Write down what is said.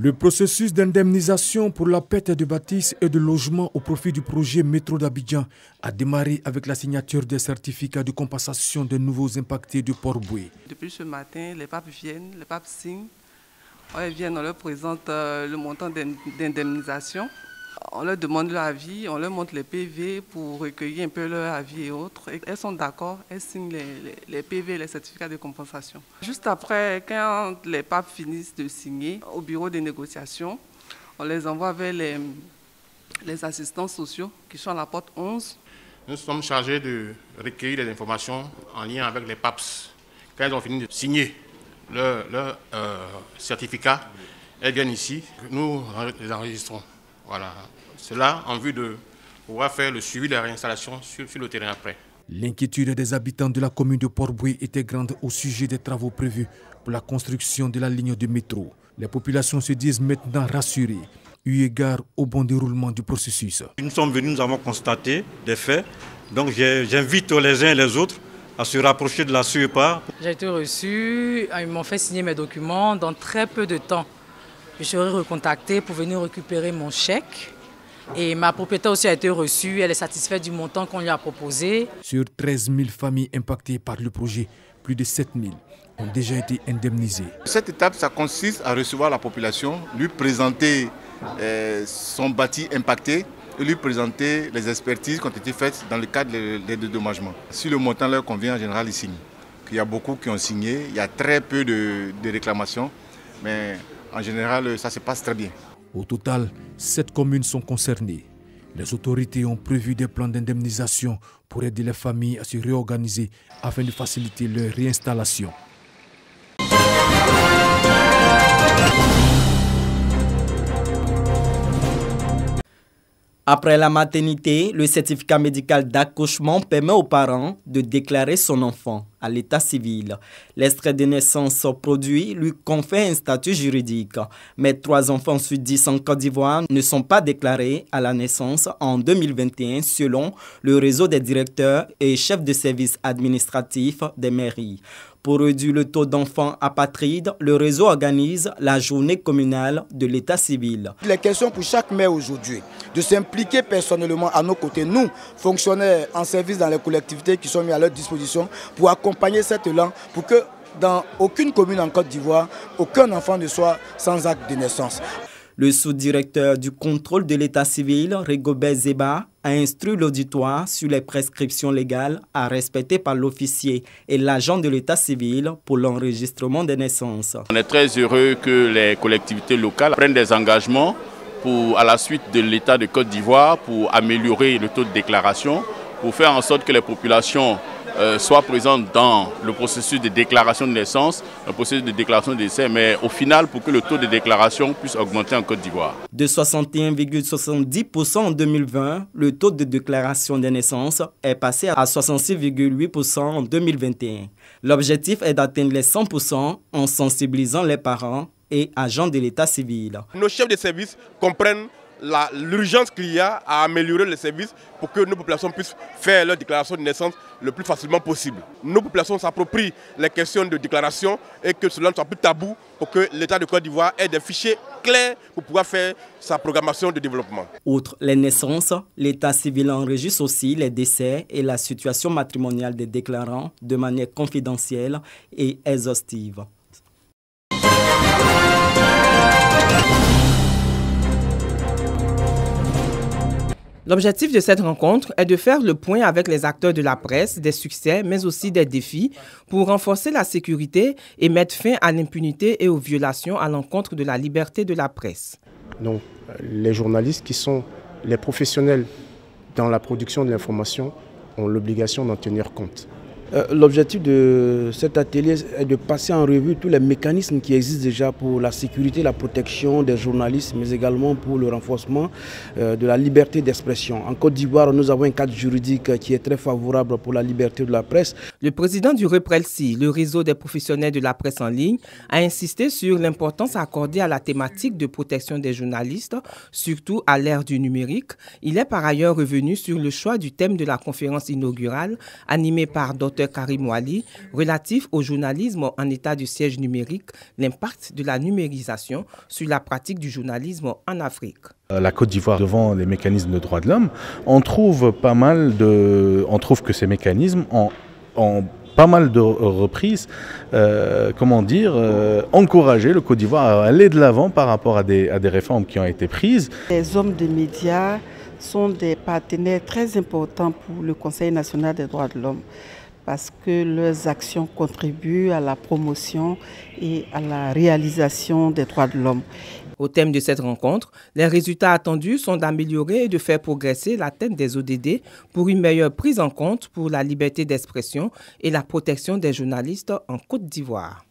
Le processus d'indemnisation pour la perte de bâtisses et de logements au profit du projet Métro d'Abidjan a démarré avec la signature des certificats de compensation des nouveaux impactés du Port-Boué. Depuis ce matin, les papes viennent, les papes signent. Quand ils viennent, on leur présente le montant d'indemnisation. On leur demande leur avis, on leur montre les PV pour recueillir un peu leur avis et autres. Et elles sont d'accord, elles signent les PV, les certificats de compensation. Juste après, quand les papes finissent de signer au bureau des négociations, on les envoie vers les assistants sociaux qui sont à la porte 11. Nous sommes chargés de recueillir les informations en lien avec les PAPS. Quand elles ont fini de signer leur certificat, elles viennent ici, nous les enregistrons. Voilà, cela en vue de pouvoir faire le suivi de la réinstallation sur le terrain après. L'inquiétude des habitants de la commune de Port-Boué était grande au sujet des travaux prévus pour la construction de la ligne de métro. Les populations se disent maintenant rassurées, eu égard au bon déroulement du processus. Nous sommes venus, nous avons constaté des faits, donc j'invite les uns et les autres à se rapprocher de la CEPA. J'ai été reçu, ils m'ont fait signer mes documents dans très peu de temps. Je serai recontactée pour venir récupérer mon chèque. Et ma propriétaire aussi a été reçue, elle est satisfaite du montant qu'on lui a proposé. Sur 13 000 familles impactées par le projet, plus de 7 000 ont déjà été indemnisées. Cette étape, ça consiste à recevoir la population, lui présenter son bâti impacté et lui présenter les expertises qui ont été faites dans le cadre des dédommagements. Si le montant leur convient, en général, ils signent. Il y a beaucoup qui ont signé, il y a très peu de réclamations, mais en général, ça se passe très bien. Au total, 7 communes sont concernées. Les autorités ont prévu des plans d'indemnisation pour aider les familles à se réorganiser afin de faciliter leur réinstallation. Après la maternité, le certificat médical d'accouchement permet aux parents de déclarer son enfant à l'état civil. L'extrait de naissance produit lui confère un statut juridique. Mais 3 enfants sur 10 en Côte d'Ivoire ne sont pas déclarés à la naissance en 2021 selon le réseau des directeurs et chefs de services administratifs des mairies. Pour réduire le taux d'enfants apatrides, le réseau organise la journée communale de l'état civil. Il est question pour chaque maire aujourd'hui de s'impliquer personnellement à nos côtés, nous, fonctionnaires en service dans les collectivités qui sont mis à leur disposition pour accompagner cet élan pour que dans aucune commune en Côte d'Ivoire, aucun enfant ne soit sans acte de naissance. Le sous-directeur du contrôle de l'état civil, Rigobert Zeba, a instruit l'auditoire sur les prescriptions légales à respecter par l'officier et l'agent de l'état civil pour l'enregistrement des naissances. On est très heureux que les collectivités locales prennent des engagements à la suite de l'État de Côte d'Ivoire pour améliorer le taux de déclaration, pour faire en sorte que les populations soient présentes dans le processus de déclaration de naissance, le processus de déclaration de décès, mais au final pour que le taux de déclaration puisse augmenter en Côte d'Ivoire. De 61,70% en 2020, le taux de déclaration des naissances est passé à 66,8% en 2021. L'objectif est d'atteindre les 100% en sensibilisant les parents et agents de l'état civil. Nos chefs de service comprennent l'urgence qu'il y a à améliorer les services pour que nos populations puissent faire leur déclaration de naissance le plus facilement possible. Nos populations s'approprient les questions de déclaration et que cela ne soit plus tabou pour que l'État de Côte d'Ivoire ait des fichiers clairs pour pouvoir faire sa programmation de développement. Outre les naissances, l'État civil enregistre aussi les décès et la situation matrimoniale des déclarants de manière confidentielle et exhaustive. L'objectif de cette rencontre est de faire le point avec les acteurs de la presse, des succès, mais aussi des défis, pour renforcer la sécurité et mettre fin à l'impunité et aux violations à l'encontre de la liberté de la presse. Donc, les journalistes qui sont les professionnels dans la production de l'information ont l'obligation d'en tenir compte. L'objectif de cet atelier est de passer en revue tous les mécanismes qui existent déjà pour la sécurité, la protection des journalistes, mais également pour le renforcement de la liberté d'expression. En Côte d'Ivoire, nous avons un cadre juridique qui est très favorable pour la liberté de la presse. Le président du REPRELSI, le réseau des professionnels de la presse en ligne, a insisté sur l'importance accordée à la thématique de protection des journalistes, surtout à l'ère du numérique. Il est par ailleurs revenu sur le choix du thème de la conférence inaugurale, animée par Dr Dr Karim Ouali, relatif au journalisme en état de siège numérique, l'impact de la numérisation sur la pratique du journalisme en Afrique. La Côte d'Ivoire, devant les mécanismes de droits de l'homme, on trouve que ces mécanismes ont pas mal de reprises, encourager le Côte d'Ivoire à aller de l'avant par rapport à des réformes qui ont été prises. Les hommes de médias sont des partenaires très importants pour le Conseil national des droits de l'homme parce que leurs actions contribuent à la promotion et à la réalisation des droits de l'homme. Au thème de cette rencontre, les résultats attendus sont d'améliorer et de faire progresser l'atteinte des ODD pour une meilleure prise en compte pour la liberté d'expression et la protection des journalistes en Côte d'Ivoire.